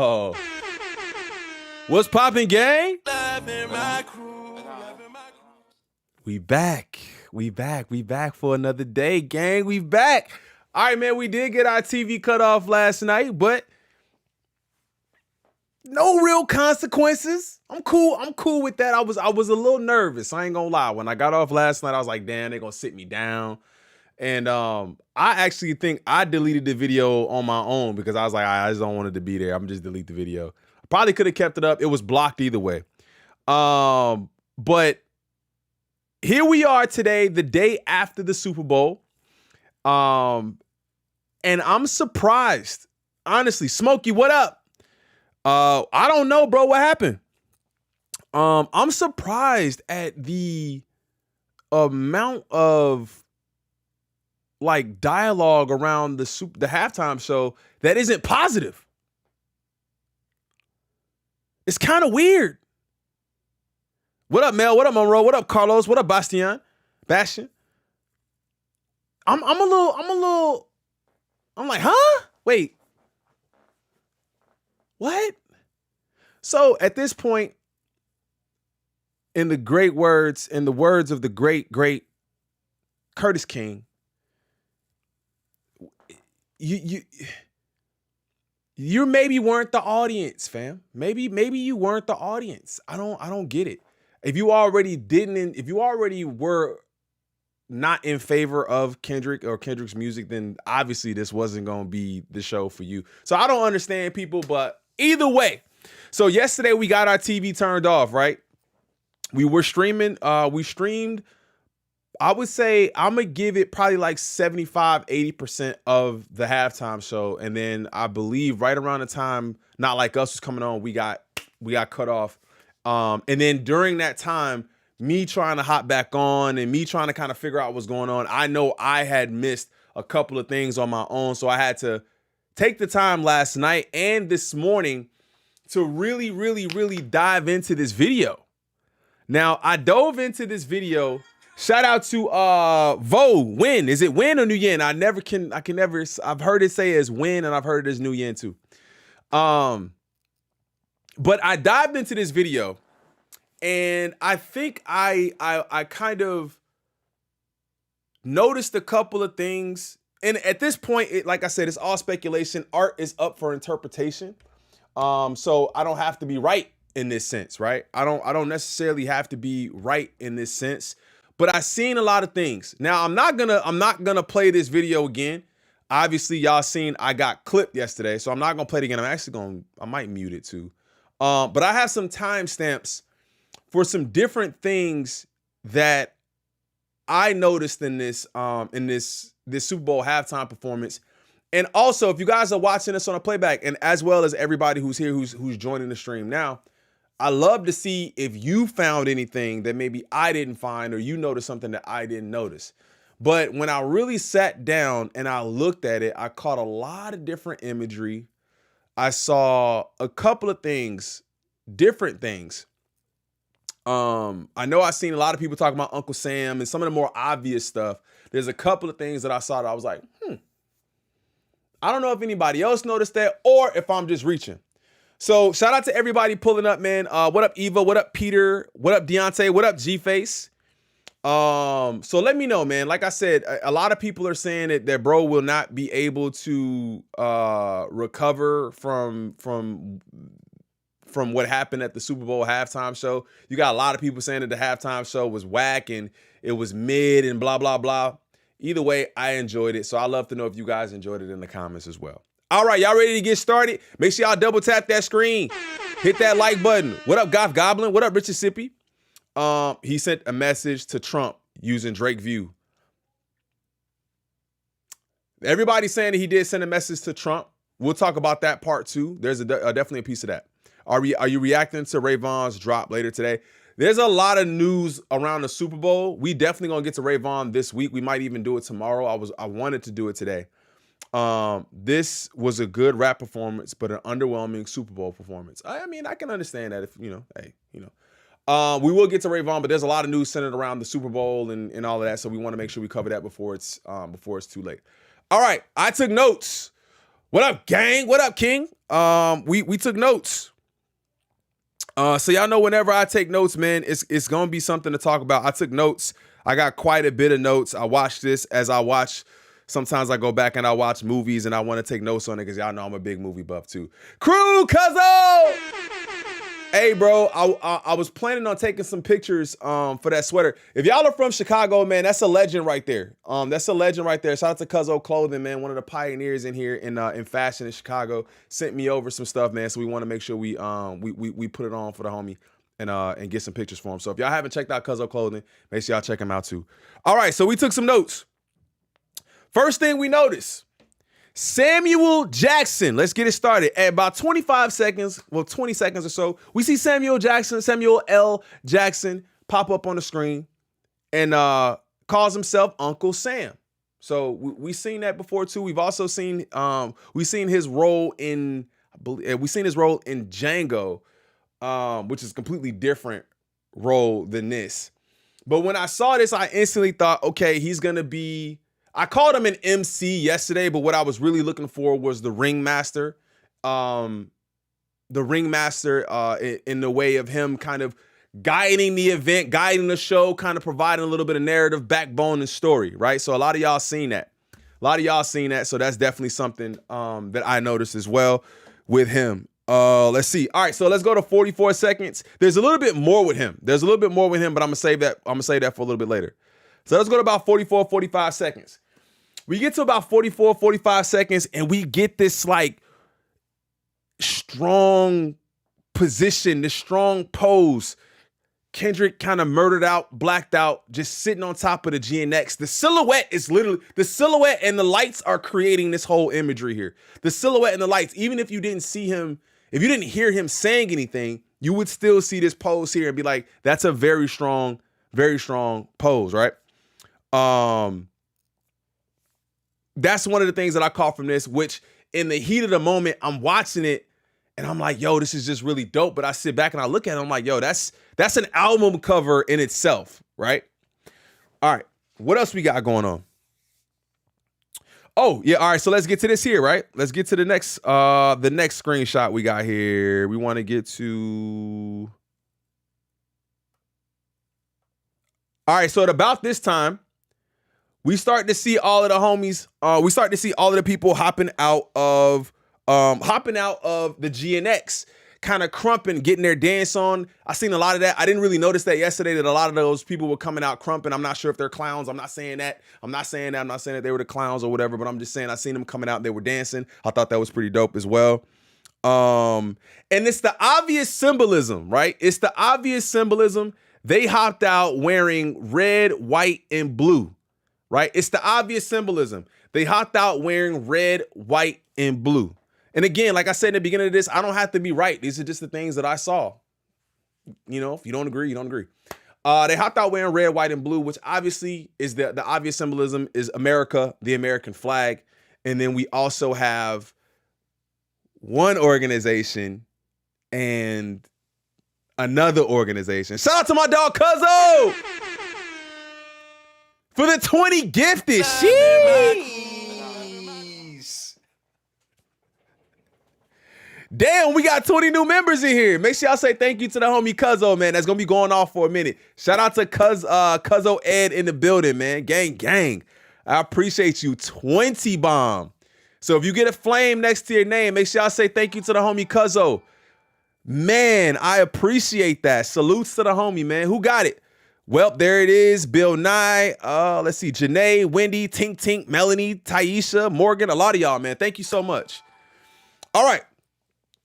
Oh, what's poppin', gang? We back. We back for another day, gang. We back. All right, man, we did get our TV cut off last night, but no real consequences. I'm cool with that. I was a little nervous. I ain't gonna lie. When I got off last night, I was like, damn, they're gonna sit me down. And I actually think I deleted the video on my own because I was like, I just don't want it to be there. I'm just delete the video. I probably could have kept it up. It was blocked either way. But here we are today, the day after the Super Bowl. And I'm surprised. Honestly, Smokey, what up? I don't know, bro. What happened? I'm surprised at the amount of like dialogue around the halftime show that isn't positive. It's kind of weird. What up, Mel? What up, Monroe? What up, Carlos? What up, Bastian? I'm like, huh? Wait. What? So at this point, in the words of the great Curtis King, you maybe weren't the audience, fam. Maybe you weren't the audience. I don't get it. If you already were not in favor of Kendrick or Kendrick's music, then obviously this wasn't going to be the show for you. So I don't understand people, but either way. So yesterday we got our TV turned off, right? We were streaming. We streamed. I would say I'm going to give it probably like 75, 80% of the halftime show. And then I believe right around the time Not Like Us was coming on, we got cut off. And then during that time, me trying to hop back on and me trying to kind of figure out what's going on, I know I had missed a couple of things on my own. So I had to take the time last night and this morning to really, really, really dive into this video. Now, I dove into this video. Shout out to Vo, Win. Is it Win or New Yen? I've heard it say as Win and I've heard it as New Yen too. But I dived into this video and I think I kind of noticed a couple of things. And at this point, like I said, it's all speculation. Art is up for interpretation. So I don't have to be right in this sense, right? I don't necessarily have to be right in this sense. But I've seen a lot of things. Now, I'm not gonna play this video again. Obviously, y'all seen I got clipped yesterday, so I'm not gonna play it again. I might mute it too. But I have some timestamps for some different things that I noticed in this Super Bowl halftime performance. And also, if you guys are watching this on a playback, and as well as everybody who's here who's joining the stream now, I love to see if you found anything that maybe I didn't find or you noticed something that I didn't notice. But when I really sat down and I looked at it, I caught a lot of different imagery. I saw a couple of things, different things. I know I've seen a lot of people talking about Uncle Sam and some of the more obvious stuff. There's a couple of things that I saw that I was like, I don't know if anybody else noticed that or if I'm just reaching. So shout out to everybody pulling up, man. What up, Eva? What up, Peter? What up, Deontay? What up, G-Face? So let me know, man. Like I said, a lot of people are saying that bro will not be able to recover from what happened at the Super Bowl halftime show. You got a lot of people saying that the halftime show was whack and it was mid and blah, blah, blah. Either way, I enjoyed it. So I'd love to know if you guys enjoyed it in the comments as well. All right, y'all ready to get started? Make sure y'all double tap that screen. Hit that like button. What up, Goth Goblin? What up, Richard Sippy? He sent a message to Trump using Drake View. Everybody's saying that he did send a message to Trump. We'll talk about that part too. There's definitely a piece of that. Are you reacting to Ray Vaughn's drop later today? There's a lot of news around the Super Bowl. We definitely gonna get to Ray Vaughn this week. We might even do it tomorrow. I wanted to do it today. This was a good rap performance, but an underwhelming Super Bowl performance. I mean, I can understand that if, we will get to Ray Vaughn, but there's a lot of news centered around the Super Bowl and all of that. So we want to make sure we cover that before it's too late. All right. I took notes. What up, gang? What up, King? We took notes. So y'all know whenever I take notes, man, it's gonna be something to talk about. I took notes. I got quite a bit of notes. I watched this as I watch. Sometimes I go back and I watch movies and I want to take notes on it because y'all know I'm a big movie buff too. Crew, cuzzo! Hey, bro, I was planning on taking some pictures for that sweater. If y'all are from Chicago, man, that's a legend right there. That's a legend right there. Shout out to Cuzzo Clothing, man, one of the pioneers in here in fashion in Chicago. Sent me over some stuff, man. So we want to make sure we put it on for the homie and get some pictures for him. So if y'all haven't checked out Cuzzo Clothing, make sure y'all check him out too. All right, so we took some notes. First thing we noticed. Samuel Jackson. Let's get it started. At about 25 seconds, well, 20 seconds or so, we see Samuel L. Jackson, pop up on the screen and calls himself Uncle Sam. So we've seen that before too. We've also seen his role in Django, which is a completely different role than this. But when I saw this, I instantly thought, okay, he's gonna be. I called him an MC yesterday, but what I was really looking for was the ringmaster. The ringmaster in the way of him kind of guiding the event, guiding the show, kind of providing a little bit of narrative, backbone, and story, right? So a lot of y'all seen that. So that's definitely something that I noticed as well with him. Let's see. All right, so let's go to 44 seconds. There's a little bit more with him. But I'm gonna save that for a little bit later. So let's go to about 44, 45 seconds. We get to about 44, 45 seconds, and we get this like strong position, this strong pose. Kendrick kind of murdered out, blacked out, just sitting on top of the GNX. The silhouette and the lights are creating this whole imagery here. The silhouette and the lights, even if you didn't see him, if you didn't hear him saying anything, you would still see this pose here and be like, that's a very strong pose, right? That's one of the things that I caught from this, which in the heat of the moment, I'm watching it and I'm like, yo, this is just really dope. But I sit back and I look at it, I'm like, yo, that's an album cover in itself, right? All right, what else we got going on? Oh, yeah, all right, so let's get to this here, right? Let's get to the next screenshot we got here. We want to get to... All right, so at about this time, we start to see all of the homies. We start to see all of the people hopping out of the GNX, kind of crumping, getting their dance on. I seen a lot of that. I didn't really notice that yesterday that a lot of those people were coming out crumping. I'm not sure if they're clowns. I'm not saying that. I'm not saying that they were the clowns or whatever, but I'm just saying I seen them coming out. They were dancing. I thought that was pretty dope as well. And it's the obvious symbolism, right? It's the obvious symbolism. They hopped out wearing red, white, and blue, right? It's the obvious symbolism. They hopped out wearing red, white, and blue. And again, like I said in the beginning of this, I don't have to be right. These are just the things that I saw. You know, if you don't agree, you don't agree. They hopped out wearing red, white, and blue, which obviously is the obvious symbolism is America, the American flag. And then we also have one organization and another organization. Shout out to my dog Cuzzo for the 20 gifted. Sheesh. Damn, we got 20 new members in here. Make sure y'all say thank you to the homie Cuzzo, man. That's gonna be going off for a minute. Shout out to Cuzzo Ed in the building, man. Gang. I appreciate you. 20 bomb. So if you get a flame next to your name, make sure y'all say thank you to the homie Cuzzo. Man, I appreciate that. Salutes to the homie, man. Who got it? Well, there it is. Bill Nye. Let's see. Janae, Wendy, Tink, Melanie, Taisha, Morgan. A lot of y'all, man. Thank you so much. All right.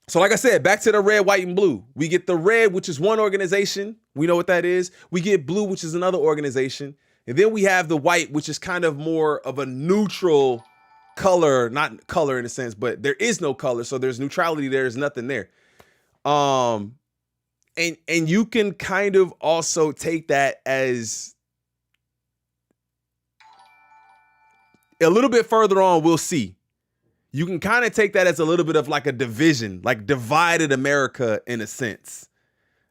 So like I said, back to the red, white, and blue. We get the red, which is one organization. We know what that is. We get blue, which is another organization. And then we have the white, which is kind of more of a neutral color. Not color in a sense, but there is no color. So there's neutrality. There's nothing there. And you can kind of also take that as a little bit further on, we'll see. You can kind of take that as a little bit of like a division, like divided America in a sense,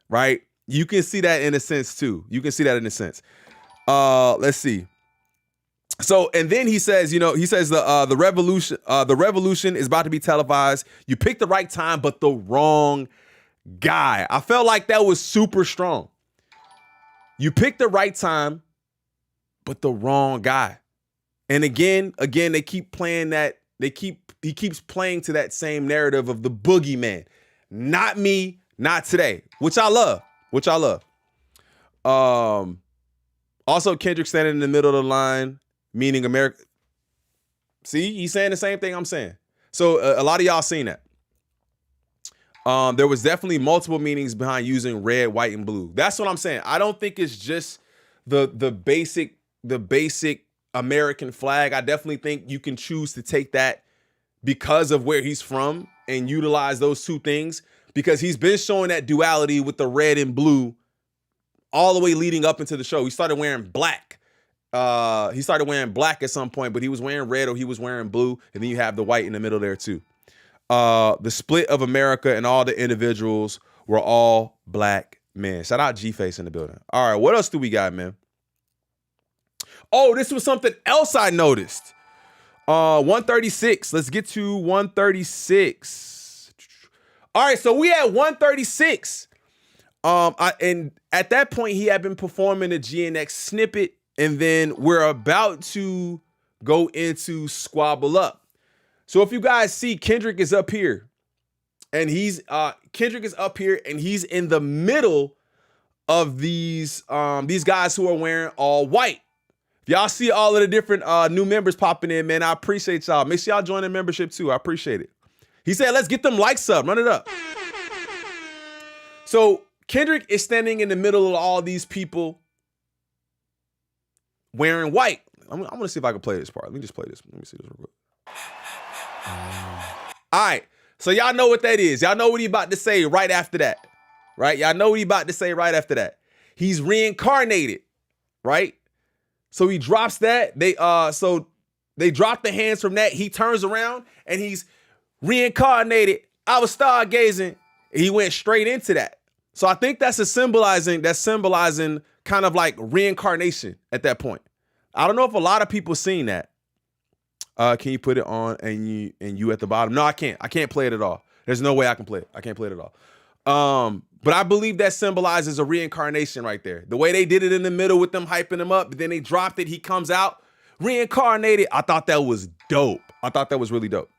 right? You can see that in a sense too. Let's see. So, and then he says, he says the revolution is about to be televised. You picked the right time, but the wrong guy. I felt like that was super strong. You picked the right time, but the wrong guy. And again, they keep playing that. He keeps playing to that same narrative of the boogeyman. Not me, not today, which I love. Also, Kendrick standing in the middle of the line, meaning America. See, he's saying the same thing I'm saying. So a lot of y'all seen that. There was definitely multiple meanings behind using red, white, and blue. That's what I'm saying. I don't think it's just the basic American flag. I definitely think you can choose to take that because of where he's from and utilize those two things, because he's been showing that duality with the red and blue all the way leading up into the show. He started wearing black. He started wearing black at some point, but he was wearing red or he was wearing blue. And then you have the white in the middle there too. The split of America and all the individuals were all black men. Shout out G-Face in the building. All right, what else do we got, man? Oh, this was something else I noticed. 136. Let's get to 136. All right, so we had 136. And at that point, he had been performing a GNX snippet, and then we're about to go into Squabble Up. So if you guys see, Kendrick is up here, and he's in the middle of these guys who are wearing all white. If y'all see all of the different new members popping in, man, I appreciate y'all. Make sure y'all join the membership too. I appreciate it. He said, let's get them likes up. Run it up. So Kendrick is standing in the middle of all these people wearing white. I'm going to see if I can play this part. Let me just play this. Let me see this real quick. All right. So y'all know what that is. Y'all know what he about to say right after that. Right? Y'all know what he about to say right after that. He's reincarnated. Right? So he drops that. They drop the hands from that. He turns around and he's reincarnated. I was stargazing. He went straight into that. So I think that's symbolizing kind of like reincarnation at that point. I don't know if a lot of people seen that. Can you put it on and you at the bottom? No, I can't. I can't play it at all. There's no way I can play it. I can't play it at all. But I believe that symbolizes a reincarnation right there. The way they did it in the middle with them hyping him up, but then they dropped it. He comes out reincarnated. I thought that was dope. I thought that was really dope.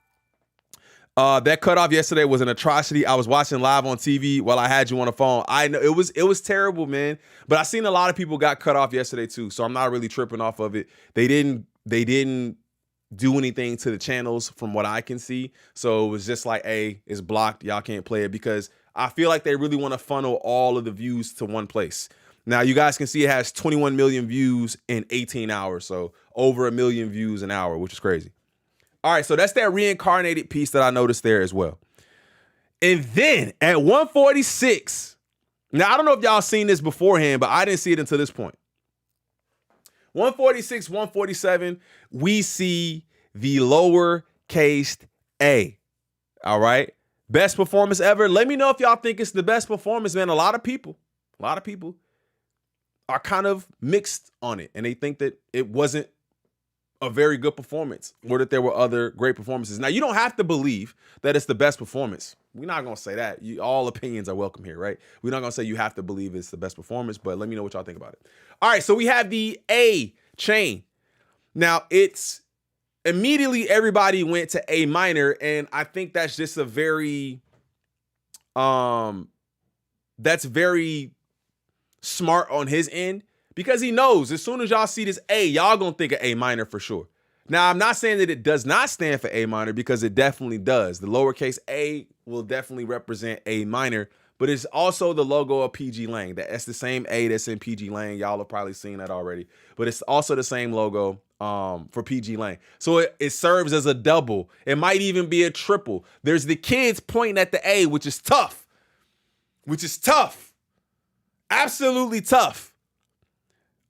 That cutoff yesterday was an atrocity. I was watching live on TV while I had you on the phone. I know it was terrible, man. But I seen a lot of people got cut off yesterday too, so I'm not really tripping off of it. They didn't do anything to the channels from what I can see. So it was just like, hey, it's blocked. Y'all can't play it, because I feel like they really want to funnel all of the views to one place. Now you guys can see it has 21 million views in 18 hours. So over 1 million views an hour, which is crazy. All right, so that's that reincarnated piece that I noticed there as well. And then at 146, now I don't know if y'all seen this beforehand, but I didn't see it until this point. 146, 147, we see the lowercase a. All right. Best performance ever. Let me know if y'all think it's the best performance, man. A lot of people are kind of mixed on it, and they think that it wasn't a very good performance, or that there were other great performances. Now, you don't have to believe that it's the best performance. We're not going to say that. All opinions are welcome here, right? We're not going to say you have to believe it's the best performance, but let me know what y'all think about it. All right, so we have the A chain. Now, it's immediately everybody went to A minor, and I think that's just a very, that's very smart on his end, because he knows as soon as y'all see this A, y'all gonna think of A minor for sure. Now, I'm not saying that it does not stand for A minor, because it definitely does. The lowercase a will definitely represent A minor, but it's also the logo of PG Lang. That's the same A that's in PG Lang. Y'all have probably seen that already, but it's also the same logo for PG Lang. So it serves as a double. It might even be a triple. There's the kids pointing at the A, which is tough. Absolutely tough.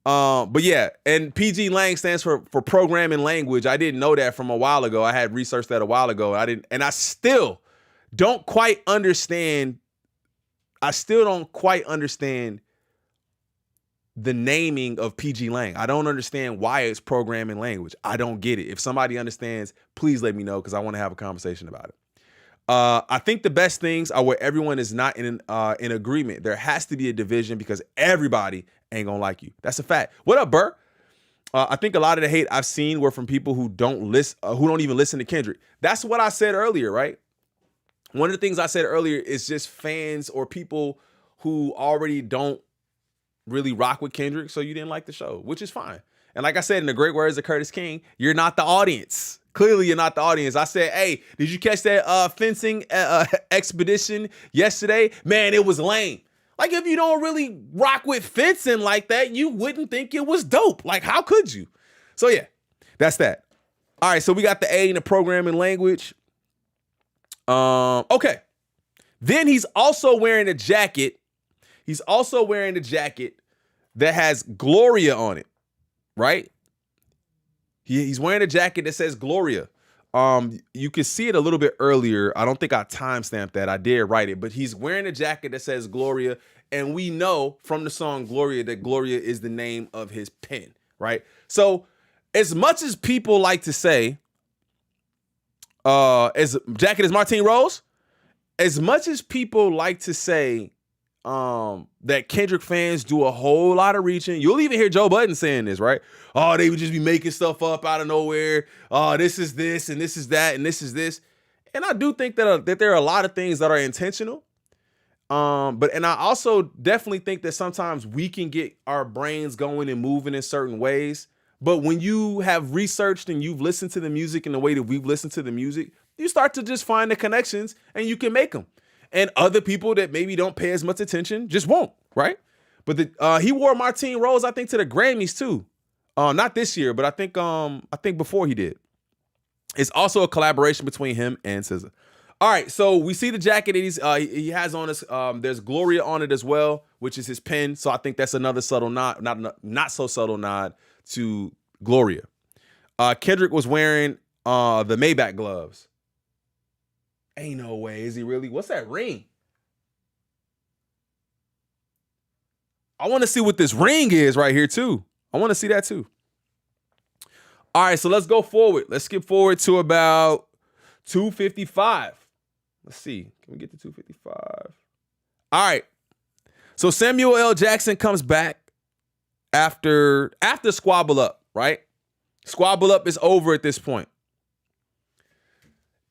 But yeah, and PG Lang stands for programming language. I didn't know that from a while ago. I had researched that a while ago. I still don't quite understand the naming of PG Lang. I don't understand why it's programming language. I don't get it. If somebody understands, please let me know because I want to have a conversation about it. I think the best things are where everyone is not in agreement. There has to be a division because everybody ain't gonna like you. That's a fact. What up, Burr? I think a lot of the hate I've seen were from people who don't even listen to Kendrick. That's what I said earlier, right? One of the things I said earlier is just fans or people who already don't really rock with Kendrick, so you didn't like the show, which is fine. And like I said, in the great words of Curtis King, you're not the audience. Clearly, you're not the audience. I said, hey, did you catch that fencing expedition yesterday? Man, it was lame. Like, if you don't really rock with fencing like that, you wouldn't think it was dope. Like, how could you? So, yeah, that's that. All right, so we got the A in the programming language. Okay. Then he's also wearing a jacket. He's also wearing a jacket that has Gloria on it, right? He's wearing a jacket that says Gloria. You can see it a little bit earlier. I don't think I timestamped that. I did write it, but he's wearing a jacket that says Gloria, and we know from the song Gloria that Gloria is the name of his pen, right? So as much as people like to say, as jacket is Martine Rose, as much as people like to say that Kendrick fans do a whole lot of reaching. You'll even hear Joe Budden saying this, right? Oh, they would just be making stuff up out of nowhere. Oh, this is this, and this is that, and this is this. And I do think that there are a lot of things that are intentional. And I also definitely think that sometimes we can get our brains going and moving in certain ways. But when you have researched and you've listened to the music in the way that we've listened to the music, you start to just find the connections and you can make them. And other people that maybe don't pay as much attention just won't, right? But he wore Martine Rose, I think, to the Grammys too. Not this year, but I think before he did. It's also a collaboration between him and SZA. All right, so we see the jacket that he has on us. There's Gloria on it as well, which is his pen. So I think that's another subtle nod, not so subtle nod to Gloria. Kendrick was wearing the Maybach gloves. Ain't no way. Is he really? What's that ring? I want to see what this ring is right here, too. I want to see that, too. All right, so let's go forward. Let's skip forward to about 2:55. Let's see. Can we get to 2:55? All right. So Samuel L. Jackson comes back after Squabble Up, right? Squabble Up is over at this point.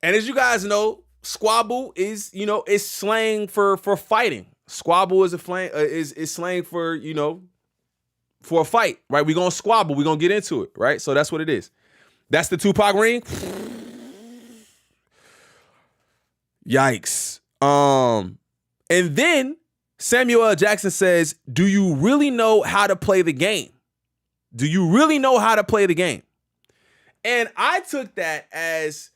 And as you guys know, squabble is, is slang for fighting. Squabble is is slang for, for a fight, right? We're going to squabble. We're going to get into it, right? So that's what it is. That's the Tupac ring. Yikes. And then Samuel L. Jackson says, do you really know how to play the game? Do you really know how to play the game? And I took that as,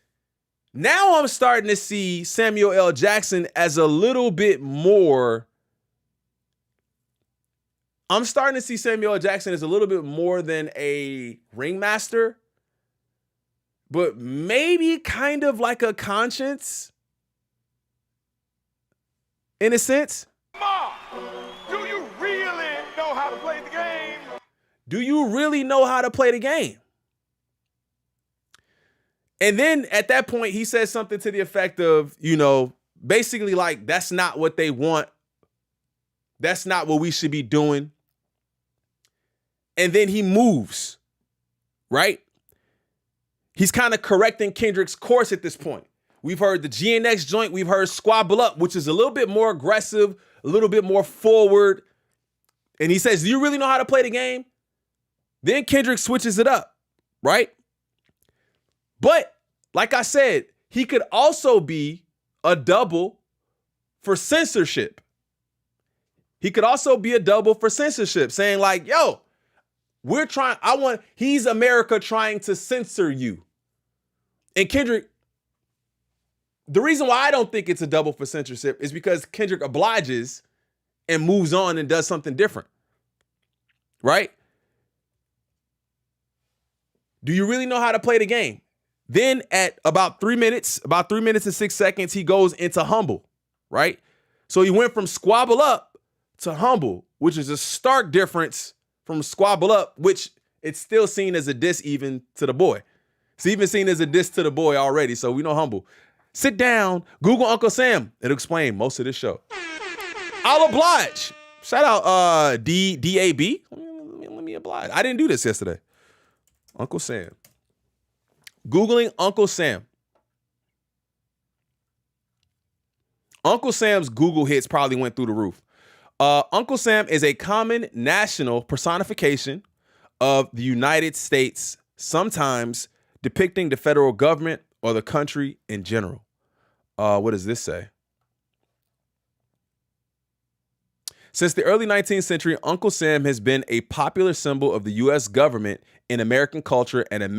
now I'm starting to see Samuel L. Jackson as a little bit more. I'm starting to see Samuel L. Jackson as a little bit more than a ringmaster, but maybe kind of like a conscience in a sense. Ma, do you really know how to play the game? Do you really know how to play the game? And then at that point, he says something to the effect of, basically like, that's not what they want. That's not what we should be doing. And then he moves, right? He's kind of correcting Kendrick's course at this point. We've heard the GNX joint. We've heard Squabble Up, which is a little bit more aggressive, a little bit more forward. And he says, do you really know how to play the game? Then Kendrick switches it up, right? But like I said, he could also be a double for censorship. He could also be a double for censorship, saying like, yo, he's America trying to censor you. And Kendrick, the reason why I don't think it's a double for censorship is because Kendrick obliges and moves on and does something different, right? Do you really know how to play the game? Then at about 3 minutes and 6 seconds, he goes into Humble, right? So he went from Squabble Up to Humble, which is a stark difference from Squabble Up, which it's still seen as a diss even to the boy. It's even seen as a diss to the boy already, so we know humble. Sit down, Google Uncle Sam. It'll explain most of this show. I'll oblige. Shout out DAB. Let me oblige. I didn't do this yesterday. Uncle Sam. Googling Uncle Sam. Uncle Sam's Google hits probably went through the roof. Uncle Sam is a common national personification of the United States, sometimes depicting the federal government or the country in general. What does this say? Since the early 19th century, Uncle Sam has been a popular symbol of the U.S. government in American culture and a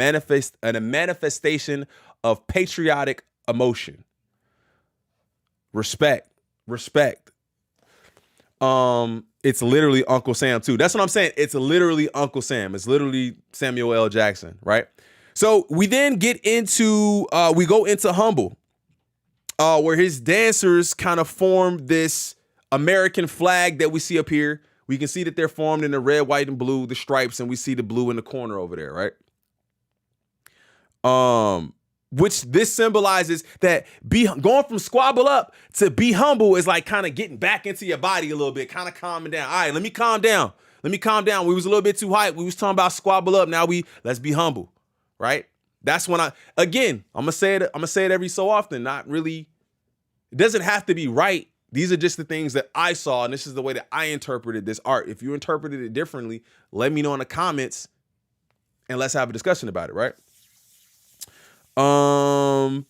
manifestation of patriotic emotion. Respect. It's literally Uncle Sam too. That's what I'm saying. It's literally Uncle Sam. It's literally Samuel L. Jackson, right? So we then get into, we go into Humble, where his dancers kind of form this American flag that we see up here. We can see that they're formed in the red, white, and blue, the stripes, and we see the blue in the corner over there, right? Which this symbolizes that going from Squabble Up to be humble is like kind of getting back into your body a little bit, kind of calming down. All right, let me calm down. We was a little bit too hyped. We was talking about Squabble Up. Now let's be humble, right? That's when I'm gonna say it every so often. Not really. It doesn't have to be right. These are just the things that I saw, and this is the way that I interpreted this art. If you interpreted it differently, let me know in the comments, and let's have a discussion about it, right? All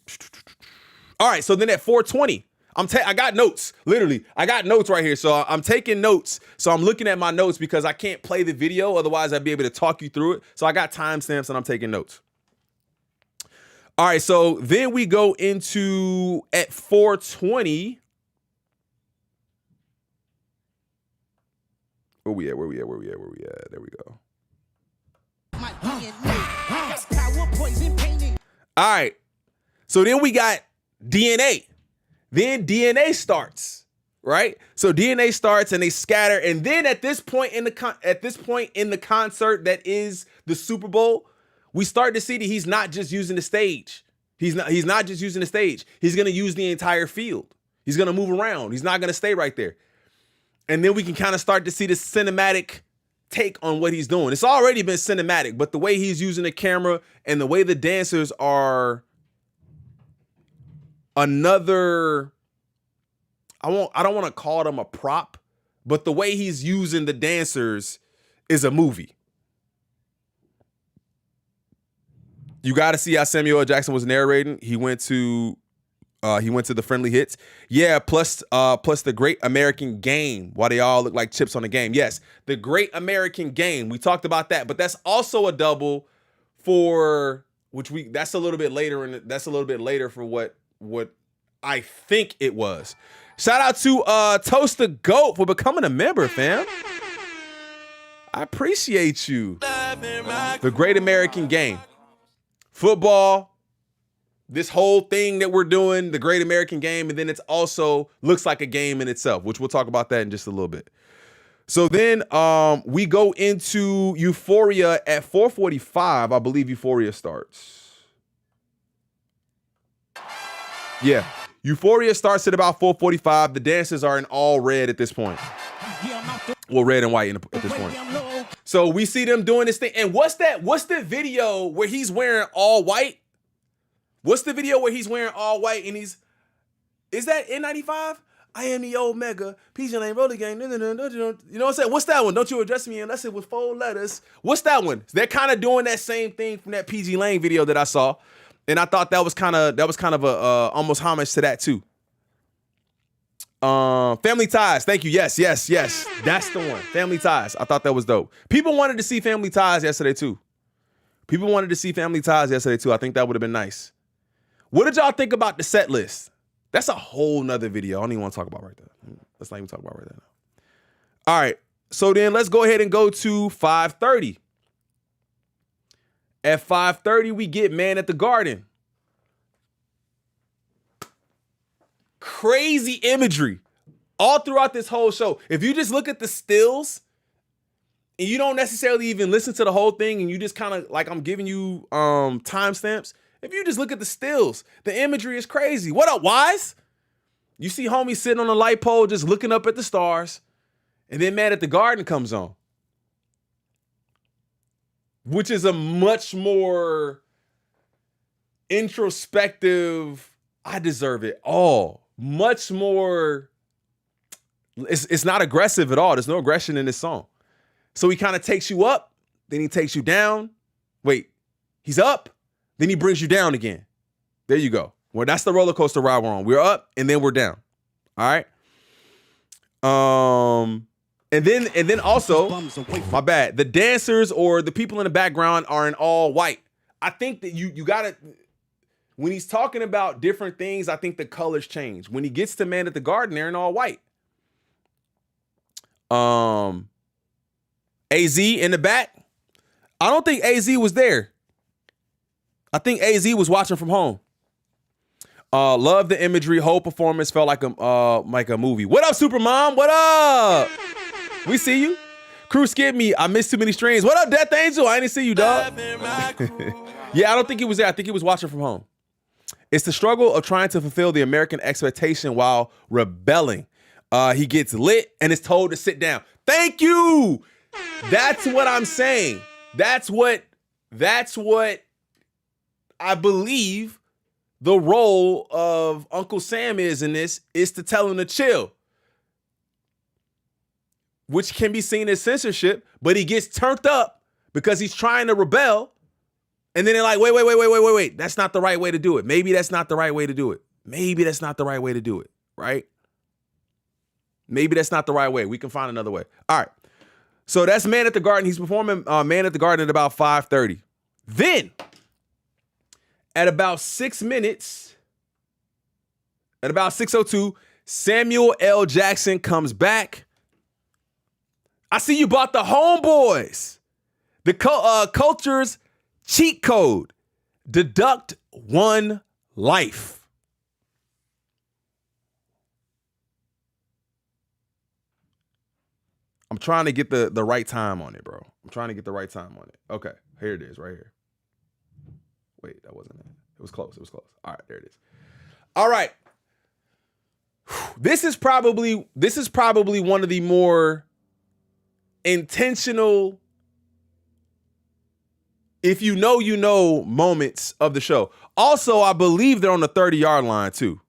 right, so then at 4:20, I got notes. Literally, I got notes right here. So I'm taking notes. So I'm looking at my notes because I can't play the video. Otherwise, I'd be able to talk you through it. So I got timestamps and I'm taking notes. All right, so then we go into at 4:20. Where we at? There we go. All right. So then we got DNA. Then DNA starts, right? So DNA starts and they scatter. And then at this point in the concert that is the Super Bowl, we start to see that he's not just using the stage. He's not just using the stage. He's going to use the entire field. He's going to move around. He's not going to stay right there. And then we can kind of start to see the cinematic take on what he's doing. It's already been cinematic, but the way he's using the camera and the way the dancers are another, I don't want to call them a prop, but the way he's using the dancers is a movie. You got to see how Samuel L. Jackson was narrating. He went to the friendly hits. Yeah, plus the Great American Game, why they all look like chips on the game. Yes, the Great American Game. We talked about that, but that's also a double for that's a little bit later for what I think it was. Shout out to Toast the Goat for becoming a member, fam. I appreciate you. The Great American Game. Football, this whole thing that we're doing, the Great American Game, and then it's also looks like a game in itself, which we'll talk about that in just a little bit. So then we go into Euphoria at 4:45. I believe Euphoria starts. Yeah, Euphoria starts at about 4:45. The dancers are in all red at this point. Well, red and white at this point. So we see them doing this thing. And what's the video where he's wearing all white? What's the video where he's wearing all white and is that N95? I am the Omega, PG Lane Roller Gang. You know what I'm saying? What's that one? Don't you address me unless it was 4 letters. What's that one? They're kind of doing that same thing from that PG Lane video that I saw. And I thought that was kind of a almost homage to that too. Family Ties. Thank you. Yes. That's the one. Family Ties. I thought that was dope. People wanted to see Family Ties yesterday too. I think that would have been nice. What did y'all think about the set list? That's a whole nother video. I don't even want to talk about right there. Let's not even talk about right now. All right. So then let's go ahead and go to 5:30. At 5:30, we get Man at the Garden. Crazy imagery all throughout this whole show. If you just look at the stills and you don't necessarily even listen to the whole thing, and you just kind of like, I'm giving you timestamps. If you just look at the stills, the imagery is crazy. What up, Wise? You see homie sitting on a light pole just looking up at the stars, and then Man at the Garden comes on, which is a much more introspective, I deserve it all, much more, it's not aggressive at all. There's no aggression in this song. So he kind of takes you up, then he takes you down. Wait, he's up, then he brings you down again. There you go. Well, that's the roller coaster ride we're on. We're up and then we're down. All right. And then also, my bad, the dancers or the people in the background are in all white. I think that you gotta, when he's talking about different things, I think the colors change. When he gets to Man at the Garden, they're in all white. AZ in the back. I don't think AZ was there. I think AZ was watching from home. Love the imagery. Whole performance felt like a movie. What up, Supermom? What up? We see you. Crew skip me. I missed too many streams. What up, Death Angel? I didn't see you, dog. Yeah, I don't think he was there. I think he was watching from home. It's the struggle of trying to fulfill the American expectation while rebelling. He gets lit and is told to sit down. Thank you. That's what I'm saying. That's what I believe the role of Uncle Sam is in this, is to tell him to chill, which can be seen as censorship, but he gets turned up because he's trying to rebel. And then they're like, wait. That's not the right way to do it. Maybe that's not the right way to do it. Maybe that's not the right way to do it, right? Maybe that's not the right way. We can find another way. All right. So that's Man at the Garden. He's performing Man at the Garden at about 5:30. Then, at about 6 minutes, at about 6:02, Samuel L. Jackson comes back. I see you bought the Homeboys. The culture's cheat code. Deduct one life. I'm trying to get the right time on it, bro. I'm trying to get the right time on it. Okay, here it is, right here. Wait, that wasn't it. It was close. All right, there it is. All right. This is probably one of the more intentional, if you know moments of the show. Also, I believe they're on the 30-yard line too.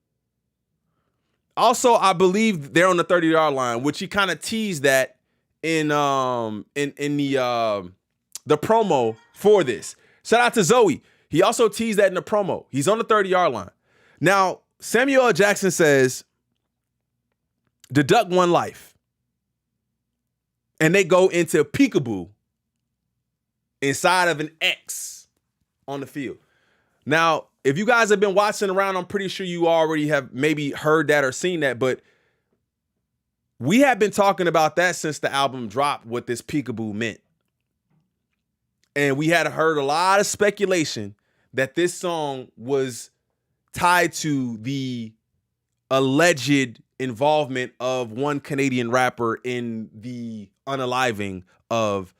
Also, I believe they're on the 30-yard line, which he kind of teased that in the promo for this. Shout out to Zoe. He also teased that in the promo. He's on the 30-yard line. Now, Samuel L. Jackson says, deduct one life. And they go into peekaboo inside of an X on the field. Now, if you guys have been watching around, I'm pretty sure you already have maybe heard that or seen that, but we have been talking about that since the album dropped, what this peekaboo meant. And we had heard a lot of speculation that this song was tied to the alleged involvement of one Canadian rapper in the unaliving of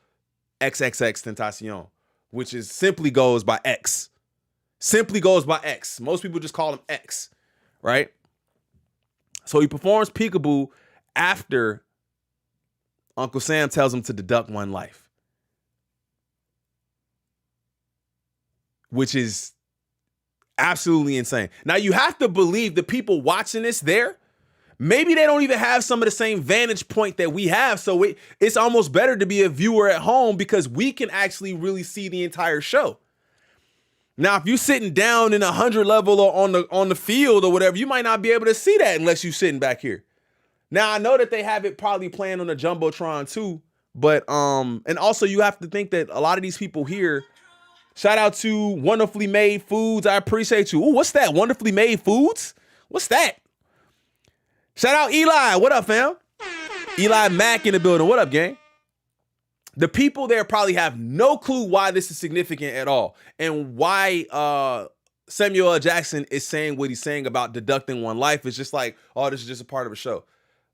XXXTentacion, which is simply goes by X. Simply goes by X. Most people just call him X, right? So he performs peekaboo after Uncle Sam tells him to deduct one life, which is absolutely insane. Now, you have to believe the people watching this there, maybe they don't even have some of the same vantage point that we have. So it's almost better to be a viewer at home because we can actually really see the entire show. Now, if you're sitting down in 100 level or on the field or whatever, you might not be able to see that unless you're sitting back here. Now, I know that they have it probably playing on the Jumbotron too, but and also you have to think that a lot of these people here, shout out to Wonderfully Made Foods. I appreciate you. Ooh, what's that? Wonderfully Made Foods? What's that? Shout out Eli. What up, fam? Eli Mack in the building. What up, gang? The people there probably have no clue why this is significant at all and why Samuel L. Jackson is saying what he's saying about deducting one life. It's just like, oh, this is just a part of a show.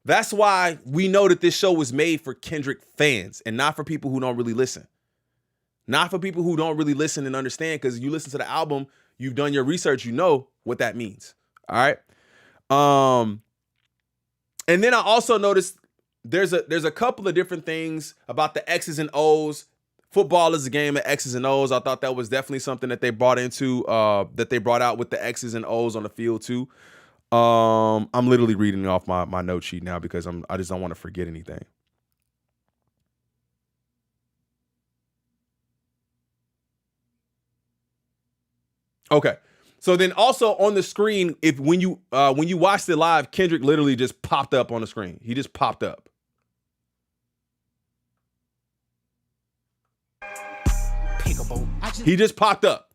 That's why we know that this show was made for Kendrick fans and not for people who don't really listen. Not for people who don't really listen and understand, because you listen to the album, you've done your research, you know what that means. All right. And then I also noticed there's a couple of different things about the X's and O's. Football is a game of X's and O's. I thought that was definitely something that they brought out with the X's and O's on the field too. I'm literally reading off my note sheet now because I just don't want to forget anything. Okay. So then also on the screen, when you watched it live, Kendrick literally just popped up on the screen. He just popped up. Peekaboo. He just popped up.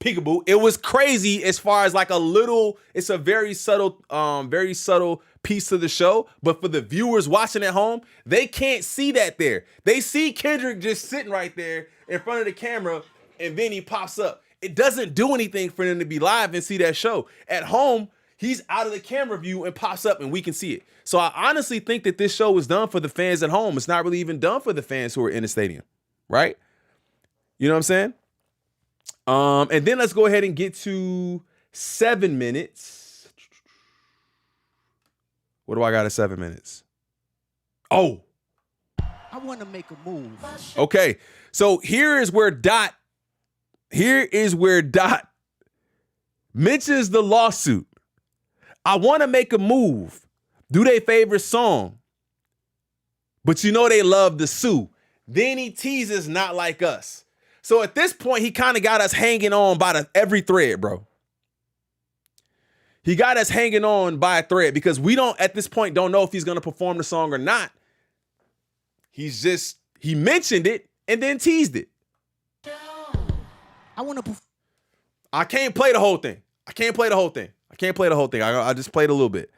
Peekaboo. It was crazy as far as like it's a very subtle piece of the show. But for the viewers watching at home, they can't see that there. They see Kendrick just sitting right there in front of the camera, and then he pops up. It doesn't do anything for them to be live and see that show. At home, he's out of the camera view and pops up and we can see it. So I honestly think that this show was done for the fans at home. It's not really even done for the fans who are in the stadium, right? You know what I'm saying? And then let's go ahead and get to 7 minutes. What do I got at 7 minutes? Oh. I want to make a move. Okay. So here is where Dot mentions the lawsuit. I want to make a move. Do their favorite song. But you know they love to sue. Then he teases Not Like Us. So at this point, he kind of got us hanging on by every thread, bro. He got us hanging on by a thread because we at this point, don't know if he's going to perform the song or not. He mentioned it and then teased it. I can't play the whole thing. I just played a little bit.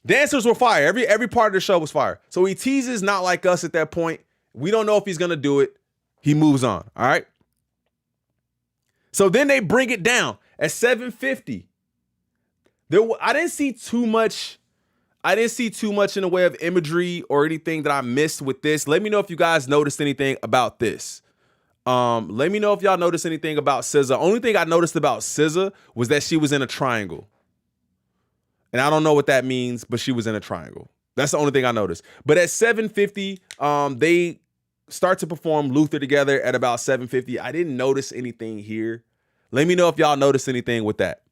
Dancers were fire. Every part of the show was fire. So he teases Not Like Us at that point. We don't know if he's going to do it. He moves on. All right. So then they bring it down at 7:50. I didn't see too much in the way of imagery or anything that I missed with this. Let me know if you guys noticed anything about this. Let me know if y'all noticed anything about SZA. Only thing I noticed about SZA was that she was in a triangle. And I don't know what that means, but she was in a triangle. That's the only thing I noticed. But at 7:50, they start to perform Luther together at about 7:50. I didn't notice anything here. Let me know if y'all noticed anything with that.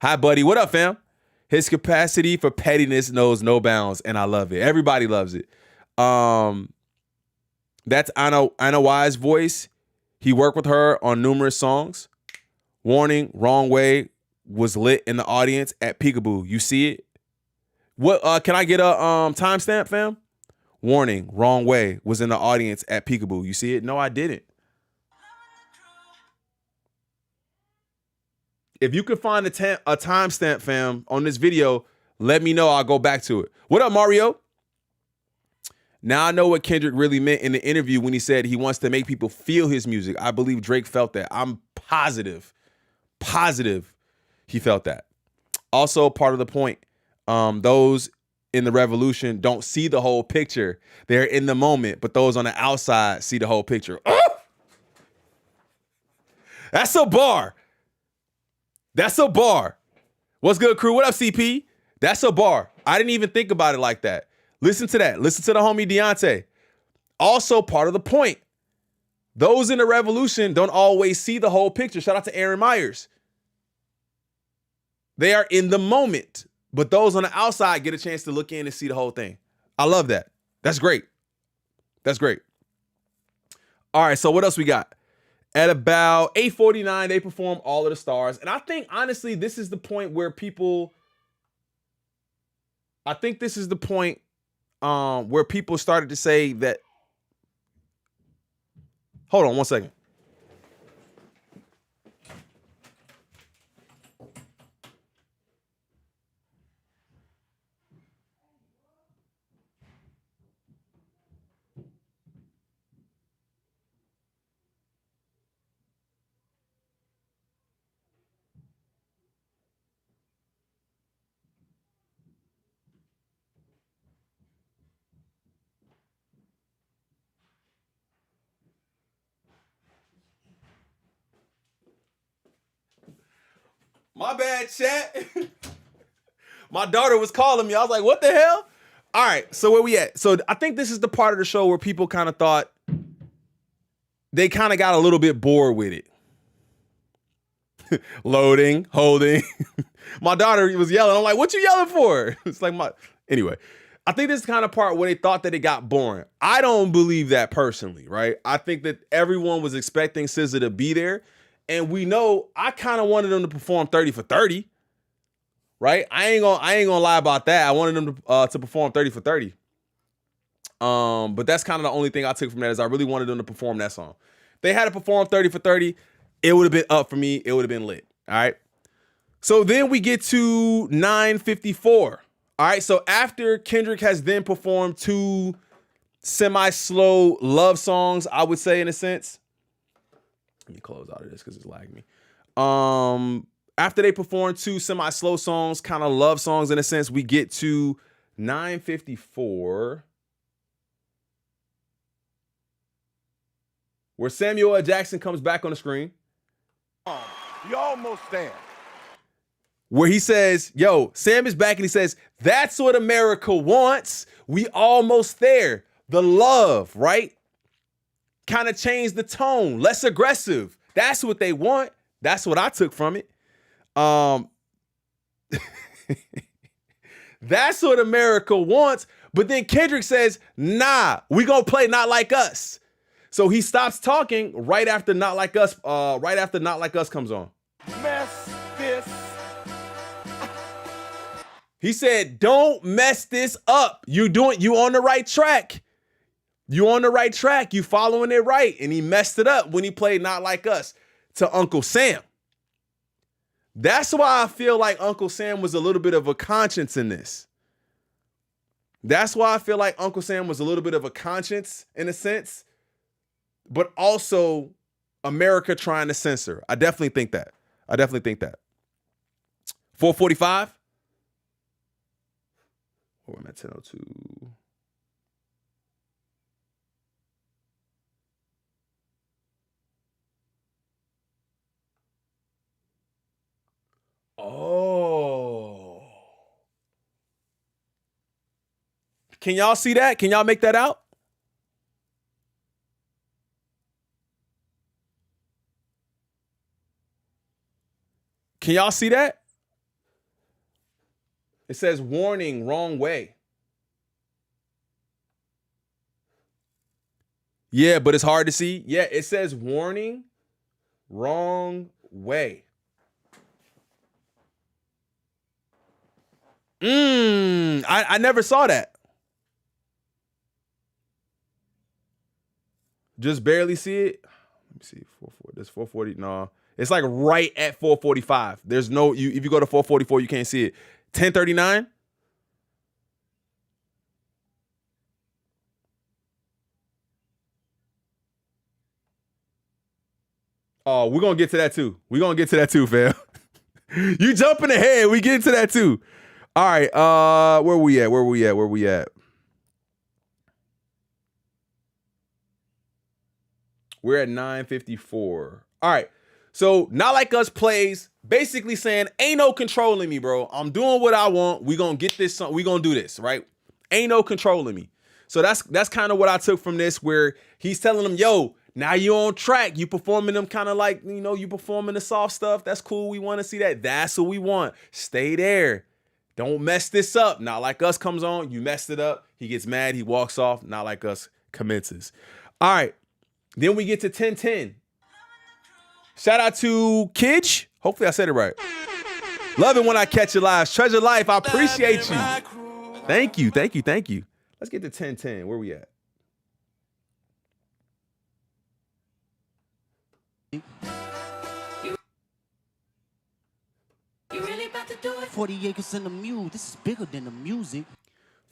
Hi, buddy. What up, fam? His capacity for pettiness knows no bounds, and I love it. Everybody loves it. That's Anna Wise' voice. He worked with her on numerous songs. Warning, Wrong Way was lit in the audience at Peekaboo. You see it? What? Can I get a timestamp, fam? Warning, Wrong Way was in the audience at Peekaboo. You see it? No, I didn't. If you could find a timestamp, fam, on this video, let me know. I'll go back to it. What up, Mario? Now I know what Kendrick really meant in the interview when he said he wants to make people feel his music. I believe Drake felt that. I'm positive he felt that. Also, part of the point, those in the revolution don't see the whole picture. They're in the moment, but those on the outside see the whole picture. Oh! That's a bar. What's good, crew? What up, CP? That's a bar. I didn't even think about it like that. Listen to that. Listen to the homie Deontay. Also, part of the point, those in the revolution don't always see the whole picture. Shout out to Aaron Myers. They are in the moment, but those on the outside get a chance to look in and see the whole thing. I love that. That's great. All right, so what else we got? At about 8:49, they perform All of the Stars. And I think, honestly, this is the point where people started to say that. Hold on one second. My bad, chat. My daughter was calling me. I was like, what the hell? All right, so where we at? So I think this is the part of the show where people kind of thought they kind of got a little bit bored with it. Loading, holding. My daughter was yelling. I'm like, what you yelling for? It's like anyway. I think this is the kind of part where they thought that it got boring. I don't believe that personally, right? I think that everyone was expecting SZA to be there. And we know I kind of wanted them to perform 30 for 30. Right? I ain't gonna lie about that. I wanted them to perform 30 for 30. But that's kind of the only thing I took from that is I really wanted them to perform that song. They had to perform 30 for 30. It would have been up for me. It would have been lit. All right. So then we get to 9:54. All right. So after Kendrick has then performed 2 semi-slow love songs, I would say in a sense. Let me close out of this because it's lagging me. After they perform 2 semi-slow songs, kind of love songs in a sense, we get to 9:54. Where Samuel L. Jackson comes back on the screen. You almost there. Where he says, yo, Sam is back and he says, that's what America wants. We almost there. The love, right? Kind of changed the tone, less aggressive. That's what they want. That's what I took from it. That's what America wants. But then Kendrick says, nah, we gonna play Not Like Us. So he stops talking right after Not Like Us, comes on. Mess this. He said, don't mess this up. You on the right track. You on the right track. You following it right. And he messed it up when he played Not Like Us to Uncle Sam. That's why I feel like Uncle Sam was a little bit of a conscience in this. That's why I feel like Uncle Sam was a little bit of a conscience in a sense, but also America trying to censor. I definitely think that. 4:45. Oh, I'm at 10:02. Oh. Can y'all see that? Can y'all make that out? Can y'all see that? It says warning, wrong way. Yeah, but it's hard to see. Yeah, it says warning, wrong way. I never saw that. Just barely see it. Let me see. 440. There's 440. No, it's like right at 445. There's no if you go to 444, you can't see it. 1039. Oh, we're gonna get to that too. Fam. You jumping ahead. We get to that too. All right. Where we at? We're at 9:54. All right. So Not Like Us plays, basically saying, ain't no controlling me, bro. I'm doing what I want. We gonna get this. We gonna do this, right? Ain't no controlling me. So that's kind of what I took from this, where he's telling them, yo, now you on track. You performing them kind of like, you performing the soft stuff. That's cool. We want to see that. That's what we want. Stay there. Don't mess this up. Not Like Us comes on. You messed it up. He gets mad. He walks off. Not Like Us commences. All right. Then we get to 10:10. Shout out to Kidge. Hopefully I said it right. Love it when I catch you live. Treasure Life. I appreciate you. Thank you. Let's get to 10:10. Where we at? You really about to do it? 40 acres in the mule. This is bigger than the music.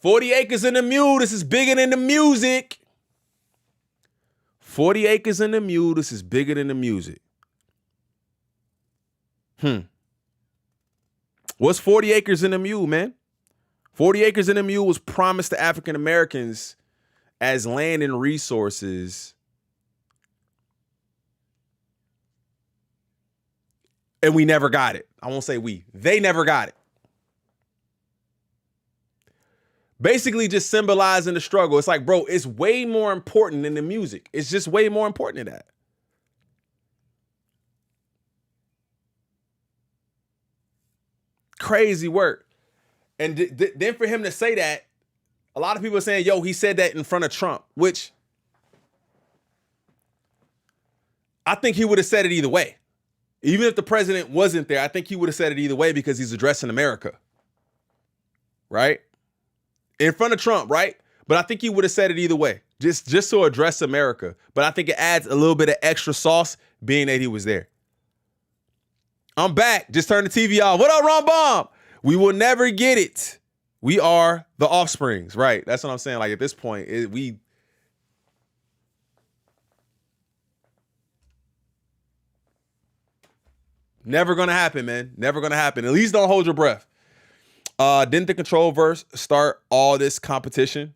40 acres in the mule. This is bigger than the music. 40 acres in the mule. This is bigger than the music. What's 40 acres in the mule, man? 40 acres in the mule was promised to African Americans as land and resources. And we never got it. I won't say we. They never got it. Basically just symbolizing the struggle. It's like, bro, it's way more important than the music. It's just way more important than that. Crazy work. And then for him to say that, a lot of people are saying, yo, he said that in front of Trump, which I think he would have said it either way. Even if the president wasn't there, I think he would have said it either way because he's addressing America. Right? In front of Trump, right? But I think he would have said it either way, just to address America. But I think it adds a little bit of extra sauce being that he was there. I'm back. Just turn the TV off. What up, Ron Bomb? We will never get it. We are the offsprings, right? That's what I'm saying. Like at this point, we never gonna happen, man. Never gonna happen. At least don't hold your breath. Didn't the control verse start all this competition?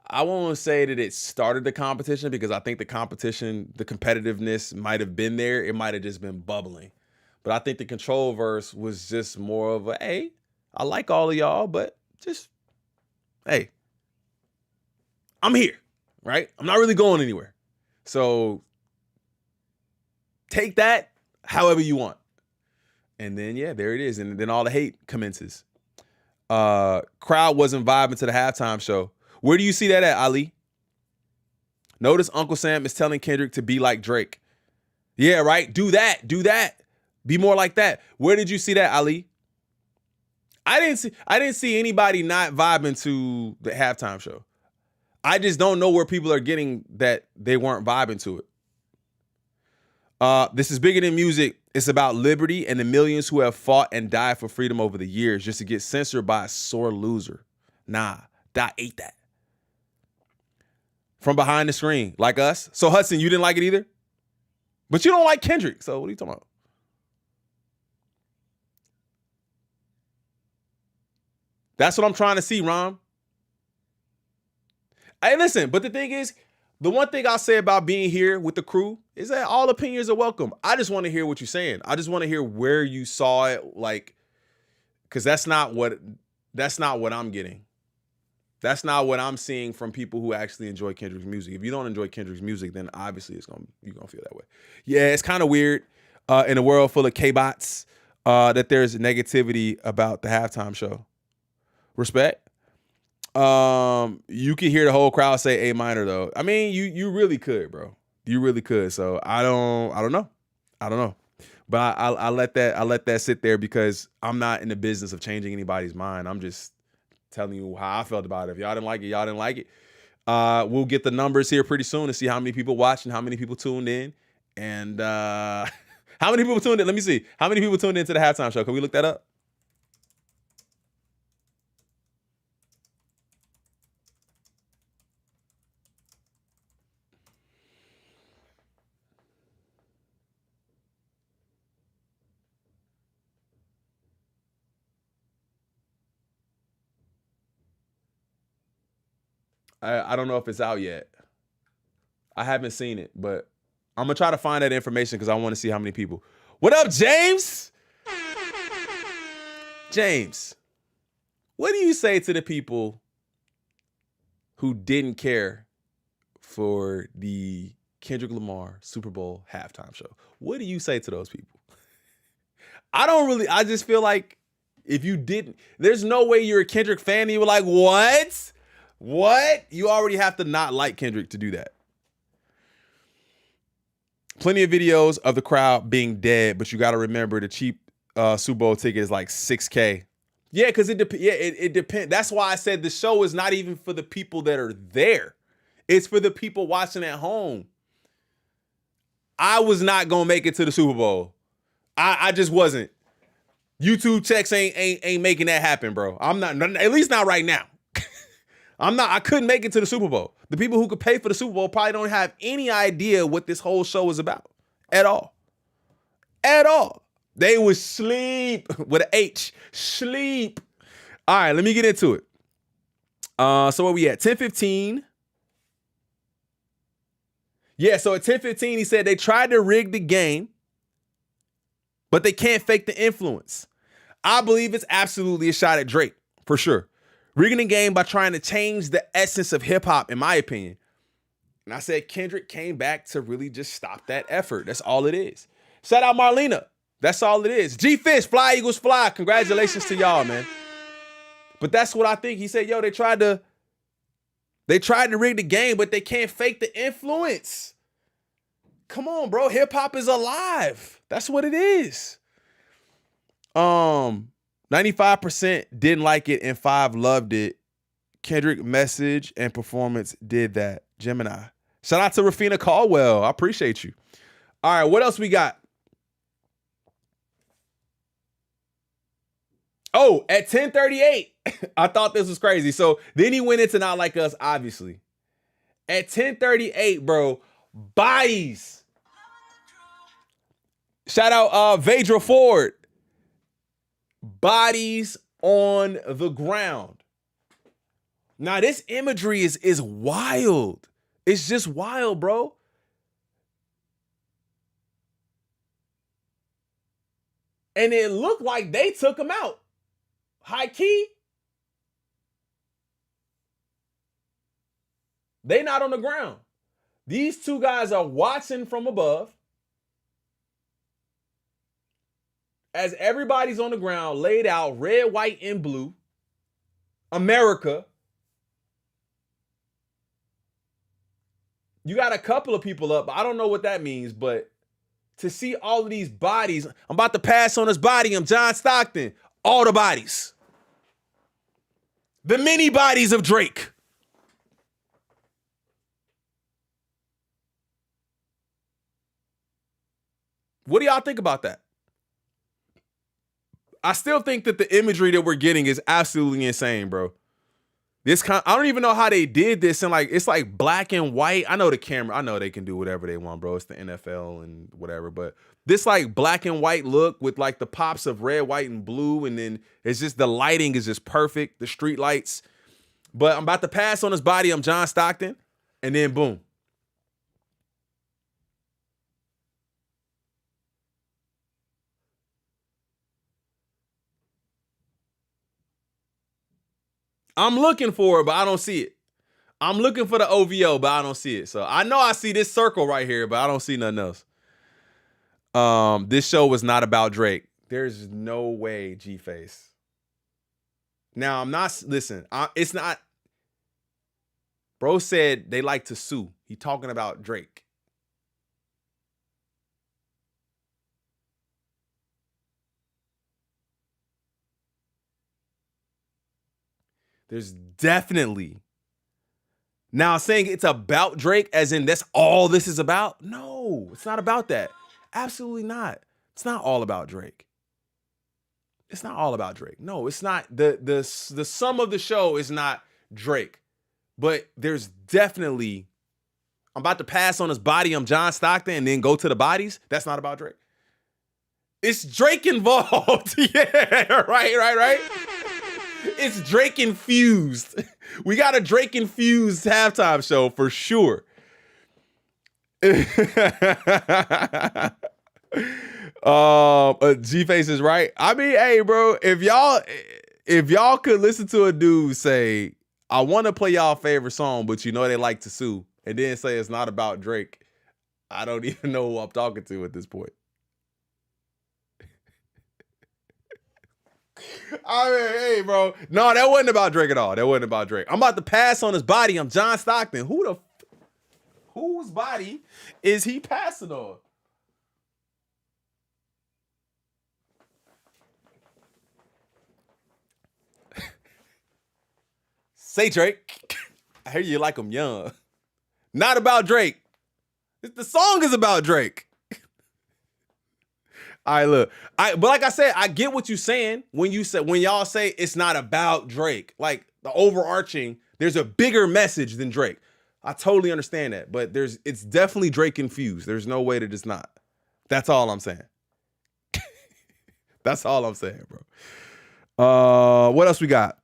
I won't say that it started the competition because I think the competition, the competitiveness might have been there. It might have just been bubbling. But I think the control verse was just more of a, hey, I like all of y'all, but just, hey, I'm here, right? I'm not really going anywhere. So take that however you want. And then, yeah, there it is. And then all the hate commences. Crowd wasn't vibing to the halftime show. Where do you see that at, Ali? Notice Uncle Sam is telling Kendrick to be like Drake. Yeah, right? Do that. Do that. Be more like that. Where did you see that, Ali? I didn't see anybody not vibing to the halftime show. I just don't know where people are getting that they weren't vibing to it. This is bigger than music. It's about liberty and the millions who have fought and died for freedom over the years just to get censored by a sore loser. Nah, I ate that. From behind the screen, like us. So Hudson, you didn't like it either? But you don't like Kendrick. So what are you talking about? That's what I'm trying to see, Ron. Hey, listen, but the thing is, the one thing I'll say about being here with the crew is that all opinions are welcome. I just want to hear what you're saying. I just want to hear where you saw it, like, because that's not what I'm getting. That's not what I'm seeing from people who actually enjoy Kendrick's music. If you don't enjoy Kendrick's music, then obviously you're gonna feel that way. Yeah, it's kind of weird in a world full of K-bots that there's negativity about the halftime show. Respect. You can hear the whole crowd say A minor though. I mean, you really could, bro. You really could. So I don't know. But I let that sit there because I'm not in the business of changing anybody's mind. I'm just telling you how I felt about it. If y'all didn't like it, y'all didn't like it. We'll get the numbers here pretty soon to see how many people watched and how many people tuned in. And how many people tuned in? Let me see. How many people tuned into the halftime show? Can we look that up? I don't know if it's out yet. I haven't seen it, but I'm going to try to find that information because I want to see how many people. What up, James? James, what do you say to the people who didn't care for the Kendrick Lamar Super Bowl halftime show? What do you say to those people? I just feel like if you didn't, there's no way you're a Kendrick fan and you were like, what? What? You already have to not like Kendrick to do that. Plenty of videos of the crowd being dead, but you got to remember the cheap Super Bowl ticket is like $6,000. Yeah, because it depends. That's why I said the show is not even for the people that are there. It's for the people watching at home. I was not gonna make it to the Super Bowl. I just wasn't. YouTube checks ain't making that happen, bro. I'm not, at least not right now. I couldn't make it to the Super Bowl. The people who could pay for the Super Bowl probably don't have any idea what this whole show is about at all. At all. They would sleep with an H. Sleep. All right, let me get into it. So where we at? 10:15. Yeah, so at 10:15, he said they tried to rig the game. but they can't fake the influence. I believe it's absolutely a shot at Drake, for sure. Rigging the game by trying to change the essence of hip hop, in my opinion. And I said Kendrick came back to really just stop that effort. That's all it is. Shout out Marlena. That's all it is. G-Fish, Fly Eagles Fly. Congratulations to y'all, man. But that's what I think. He said, yo, they tried to rig the game, but they can't fake the influence. Come on, bro. Hip hop is alive. That's what it is. 95% didn't like it and 5 loved it. Kendrick message and performance did that. Gemini. Shout out to Rafina Caldwell. I appreciate you. All right, what else we got? Oh, at 10:38, I thought this was crazy. So then he went into Not Like Us, obviously. At 10:38, bro, bodies. Shout out Vadra Ford. Bodies on the ground. Now, this imagery is wild. It's just wild, bro. And it looked like they took him out. High key. They not on the ground. These two guys are watching from above as everybody's on the ground, laid out, red, white, and blue. America. You got a couple of people up. I don't know what that means, but to see all of these bodies, I'm about to pass on his body. I'm John Stockton. All the bodies. The many bodies of Drake. What do y'all think about that? I still think that the imagery that we're getting is absolutely insane, bro. I don't even know how they did this, and it's like black and white. I know the camera, I know they can do whatever they want, bro. It's the NFL and whatever, but this like black and white look with like the pops of red, white, and blue, and then it's just the lighting is just perfect, the street lights. But I'm about to pass on his body. I'm John Stockton, and then boom. I'm looking for it, but I don't see it. I'm looking for the OVO, but I don't see it. So I know I see this circle right here, but I don't see nothing else. This show was not about Drake. There's no way, G-Face. Now, it's not. Bro said they like to sue. He talking about Drake. There's definitely. Now, saying it's about Drake, as in that's all this is about? No, it's not about that. Absolutely not. It's not all about Drake. It's not all about Drake. No, it's not. The sum of the show is not Drake. But there's definitely, I'm about to pass on his body, I'm John Stockton, and then go to the bodies. That's not about Drake. It's Drake involved. Yeah, right. It's Drake infused. We got a Drake infused halftime show for sure. G-Face is right. I mean, hey, bro, if y'all could listen to a dude say, I want to play y'all favorite song, but you know they like to sue, and then say it's not about Drake, I don't even know who I'm talking to at this point. I mean, hey, bro. No, that wasn't about Drake at all. That wasn't about Drake. I'm about to pass on his body. I'm John Stockton. Whose body is he passing on? Say Drake. I hear you like him young. Not about Drake. The song is about Drake. All right, look. But like I said, I get what you're saying when y'all say it's not about Drake. Like the overarching, there's a bigger message than Drake. I totally understand that, but it's definitely Drake infused. There's no way that it's not. That's all I'm saying. That's all I'm saying, bro. What else we got?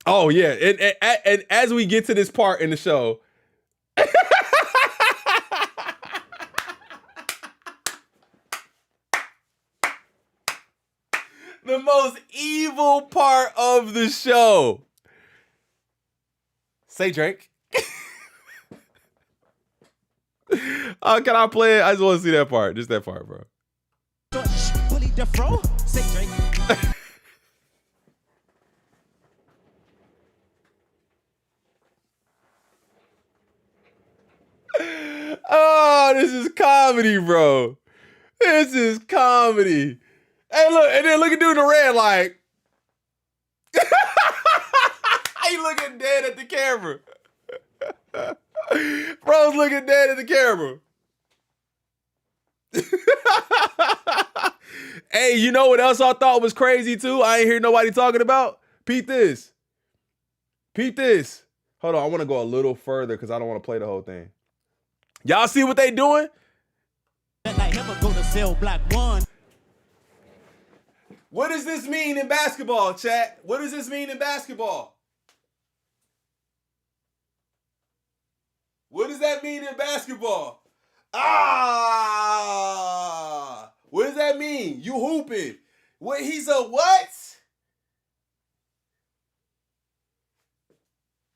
Oh yeah, and as we get to this part in the show. evil part of the show. Say Drake. Can I play it? I just want to see that part. Just that part, bro. Say Drake. Oh, this is comedy, bro. This is comedy. Hey, look, and then look at dude in the red, like, he looking dead at the camera. Bro's looking dead at the camera. Hey, you know what else I thought was crazy too? I ain't hear nobody talking about. Peep this. Peep this. Hold on, I want to go a little further because I don't want to play the whole thing. Y'all see what they doing? What does this mean in basketball, chat? What does this mean in basketball? What does that mean in basketball? What does that mean? You hooping. What, he's a what?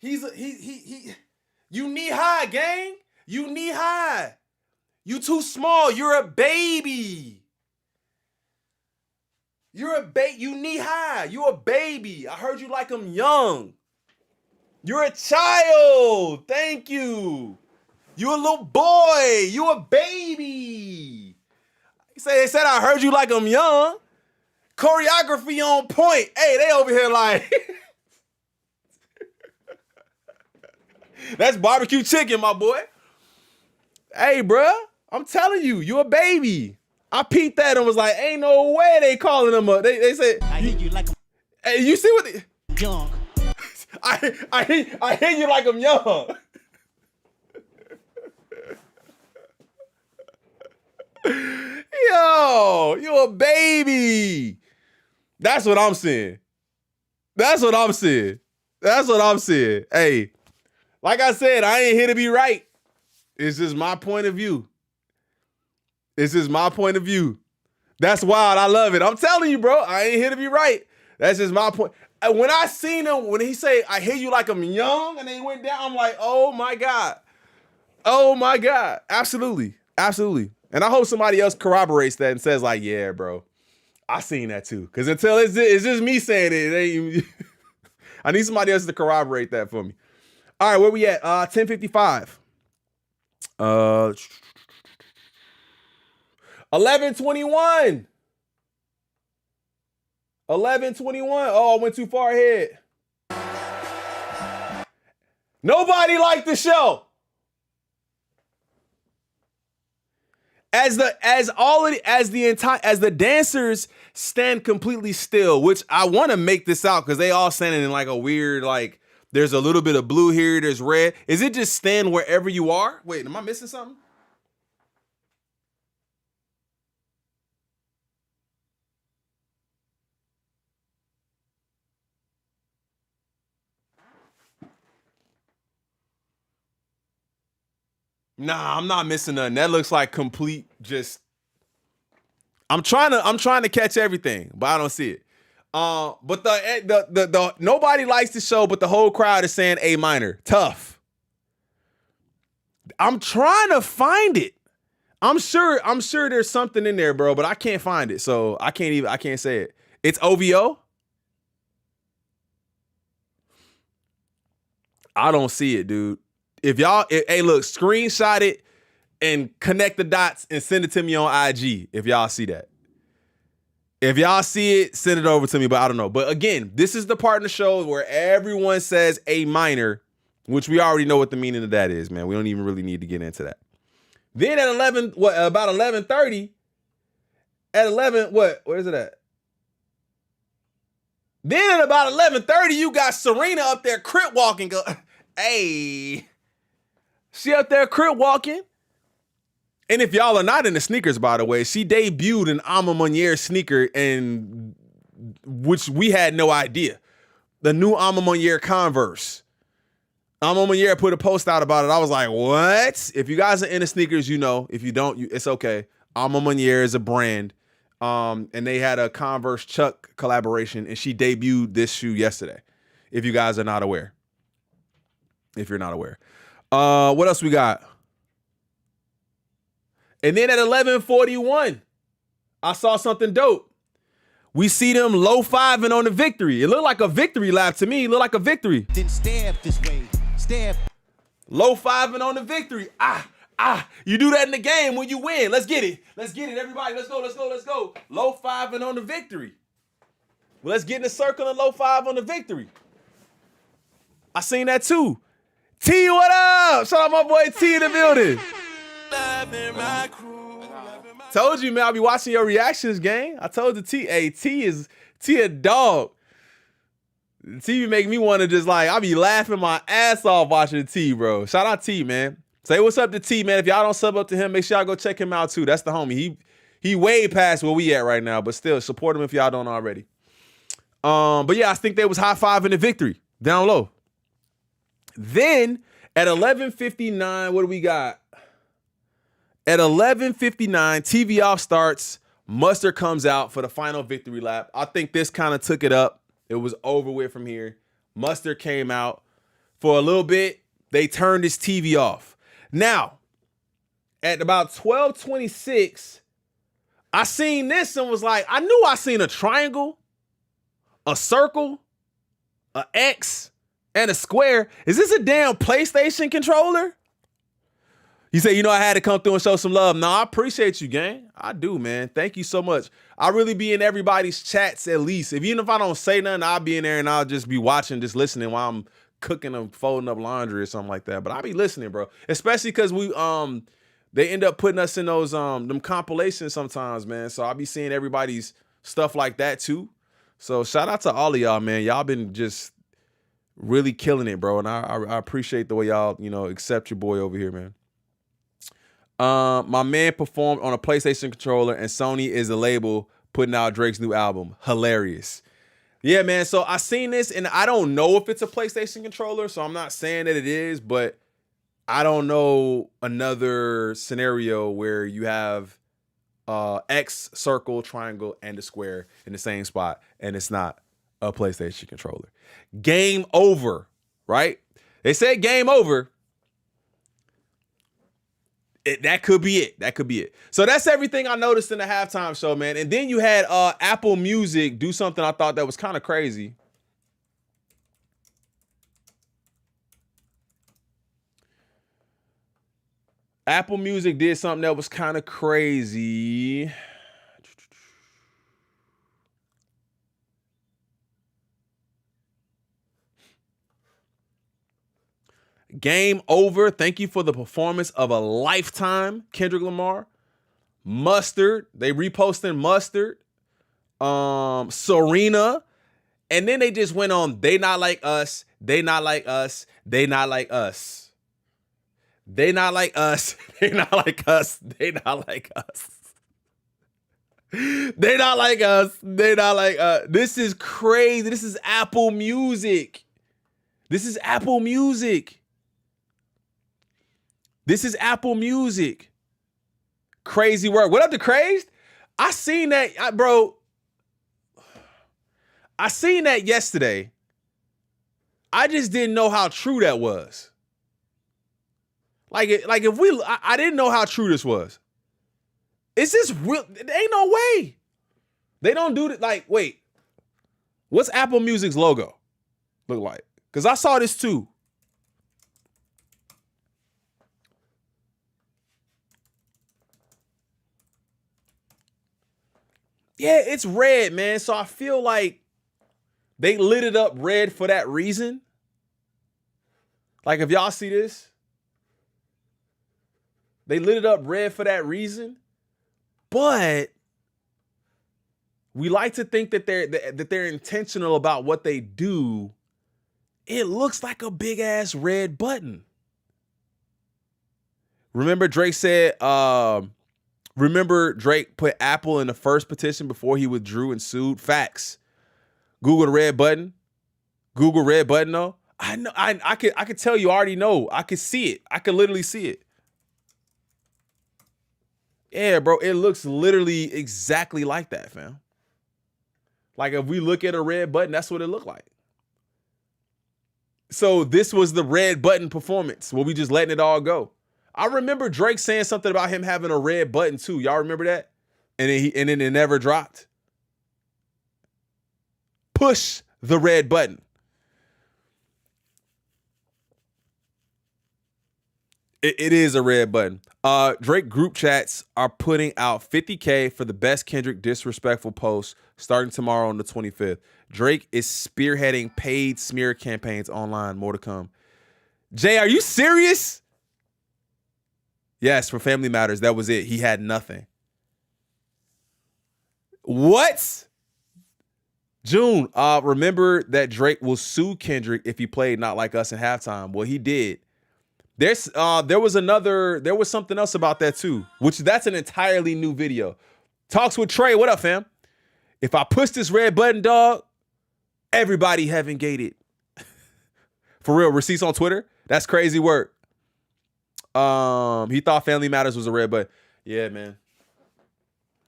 You knee high, gang. You knee high. You too small. You're a baby. You knee high. You a baby. I heard you like them young. You're a child. Thank you. You a little boy. You a baby. They said I heard you like them young. Choreography on point. Hey, they over here like that's barbecue chicken, my boy. Hey, bruh, I'm telling you, you a baby. I peeped that and was like, ain't no way they calling him up. They said, I hear you like him. Hey, you see what? Young. I hear you like I'm young. Yo, you a baby. That's what I'm saying. That's what I'm saying. That's what I'm saying. Hey, like I said, I ain't here to be right. It's just my point of view. It's just my point of view. That's wild. I love it. I'm telling you, bro, I ain't here to be right. That's just my point. When I seen him, when he say, I hear you like I'm young, and then he went down, I'm like, oh my God. Oh my God. Absolutely. Absolutely. And I hope somebody else corroborates that and says like, yeah, bro, I seen that too. Because until it's just me saying it, it ain't I need somebody else to corroborate that for me. All right, where we at? 10:55. 11:21. 11:21. Oh, I went too far ahead. Nobody liked the show. As the dancers stand completely still, which I want to make this out because they all standing in like a weird, like there's a little bit of blue here, there's red. Is it just stand wherever you are? Wait, am I missing something? Nah, I'm not missing nothing. That looks like complete just. I'm trying to catch everything, but I don't see it. But the nobody likes the show, but the whole crowd is saying A minor. Tough. I'm trying to find it. I'm sure there's something in there, bro, but I can't find it. So I can't say it. It's OVO. I don't see it, dude. If y'all, hey, look, screenshot it and connect the dots and send it to me on IG if y'all see that. If y'all see it, send it over to me, but I don't know. But again, this is the part in the show where everyone says A minor, which we already know what the meaning of that is, man. We don't even really need to get into that. Then at about 11:30, at 11, where is it at? Then at about 11:30, you got Serena up there crip walking. Hey. She up there crip walking. And if y'all are not into sneakers, by the way, she debuted an Alma Meunier sneaker, and which we had no idea. The new Alma Meunier Converse. Alma Meunier put a post out about it. I was like, what? If you guys are into sneakers, you know. If you don't, it's okay. Alma Meunier is a brand. And they had a Converse Chuck collaboration, and she debuted this shoe yesterday. If you guys are not aware. If you're not aware. What else we got? And then at 11:41, I saw something dope. We see them low-fiving on the victory. It looked like a victory lap to me. It looked like a victory. Then stab this way. Stab. Low-fiving on the victory. You do that in the game when you win. Let's get it. Let's get it, everybody. Let's go. Low-fiving on the victory. Well, let's get in the circle and low-five on the victory. I seen that too. T, what up? Shout out my boy T in the building. Told you, man, I'll be watching your reactions, gang. I told the T, hey, T a dog. T be making me want to just like, I be laughing my ass off watching T, bro. Shout out T, man. Say what's up to T, man. If y'all don't sub up to him, make sure y'all go check him out too. That's the homie. He way past where we at right now, but still support him if y'all don't already. But yeah, I think they was high-fiving the victory down low. Then at 11:59, what do we got? At 11:59, TV off starts. Mustard comes out for the final victory lap. I think this kind of took it up. It was over with from here. Mustard came out for a little bit. They turned his TV off. Now, at about 12:26, I seen this and was like, I knew I seen a triangle, a circle, a X, and a square. Is this a damn PlayStation controller? You say, I had to come through and show some love. No, I appreciate you, gang. I do, man. Thank you so much. I really be in everybody's chats at least. Even if I don't say nothing, I'll be in there and I'll just be watching, just listening while I'm cooking or folding up laundry or something like that. But I'll be listening, bro. Especially because they end up putting us in those them compilations sometimes, man. So I'll be seeing everybody's stuff like that too. So shout out to all of y'all, man. Y'all been just really killing it, bro. And I appreciate the way y'all, accept your boy over here, man. My man performed on a PlayStation controller, and Sony is the label putting out Drake's new album. Hilarious. Yeah, man. So I seen this, and I don't know if it's a PlayStation controller, so I'm not saying that it is, but I don't know another scenario where you have X, circle, triangle, and a square in the same spot, and it's not a PlayStation controller. Game over, right? They said game over. That could be it. That could be it. So that's everything I noticed in the halftime show, man. And then you had Apple Music do something I thought that was kind of crazy. Apple Music did something that was kind of crazy. Game over. Thank you for the performance of a lifetime, Kendrick Lamar. Mustard. They reposting Mustard. Serena. And then they just went on, they not like us. They not like us. They not like us. They not like us. They not like us. They not like us. They not like us. They not like us. This is crazy. This is Apple Music. This is Apple Music. This is Apple Music. Crazy work. What up, the crazed? I seen that, bro. I seen that yesterday. I just didn't know how true that was. I didn't know how true this was. Is this real? There ain't no way. They don't do it. Like, wait. What's Apple Music's logo look like? Because I saw this too. Yeah, it's red, man. So I feel like they lit it up red for that reason. Like, if y'all see this, they lit it up red for that reason. But we like to think that they're intentional about what they do. It looks like a big ass red button. Remember Drake said, Drake put Apple in the first petition before he withdrew and sued? Facts. Google the red button. Google red button though. I know. I could tell you already know. I could see it. I could literally see it. Yeah, bro, it looks literally exactly like that, fam. Like if we look at a red button, that's what it looked like. So this was the red button performance where we just letting it all go. I remember Drake saying something about him having a red button too. Y'all remember that? And then it never dropped. Push the red button. It is a red button. Drake group chats are putting out $50K for the best Kendrick disrespectful post starting tomorrow on the 25th. Drake is spearheading paid smear campaigns online. More to come. Jay, are you serious? Yes, for Family Matters. That was it. He had nothing. What? June, remember that Drake will sue Kendrick if he played Not Like Us in halftime. Well, he did. There was something else about that too, which that's an entirely new video. Talks with Trey. What up, fam? If I push this red button, dog, everybody heaven gated. For real, receipts on Twitter. That's crazy work. He thought Family Matters was a red button. Yeah, man.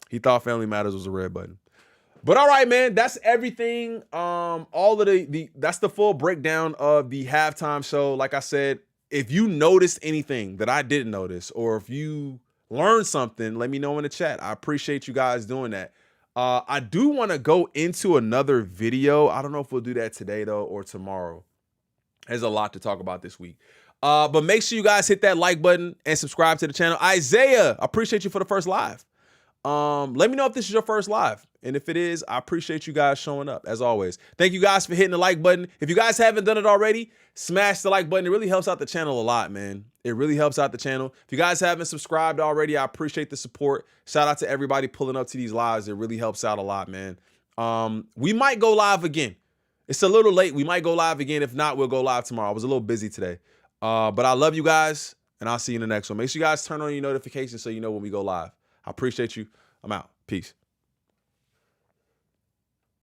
He thought Family Matters was a red button. But all right, man, that's everything. All of that's the full breakdown of the halftime show. Like I said, if you noticed anything that I didn't notice, or if you learned something, let me know in the chat. I appreciate you guys doing that. I do want to go into another video. I don't know if we'll do that today, though, or tomorrow. There's a lot to talk about this week. But make sure you guys hit that like button and subscribe to the channel. Isaiah, I appreciate you for the first live. Let me know if this is your first live. And if it is, I appreciate you guys showing up, as always. Thank you guys for hitting the like button. If you guys haven't done it already, smash the like button. It really helps out the channel a lot, man. It really helps out the channel. If you guys haven't subscribed already, I appreciate the support. Shout out to everybody pulling up to these lives. It really helps out a lot, man. We might go live again. It's a little late. We might go live again. If not, we'll go live tomorrow. I was a little busy today. But I love you guys, and I'll see you in the next one. Make sure you guys turn on your notifications so you know when we go live. I appreciate you. I'm out. Peace.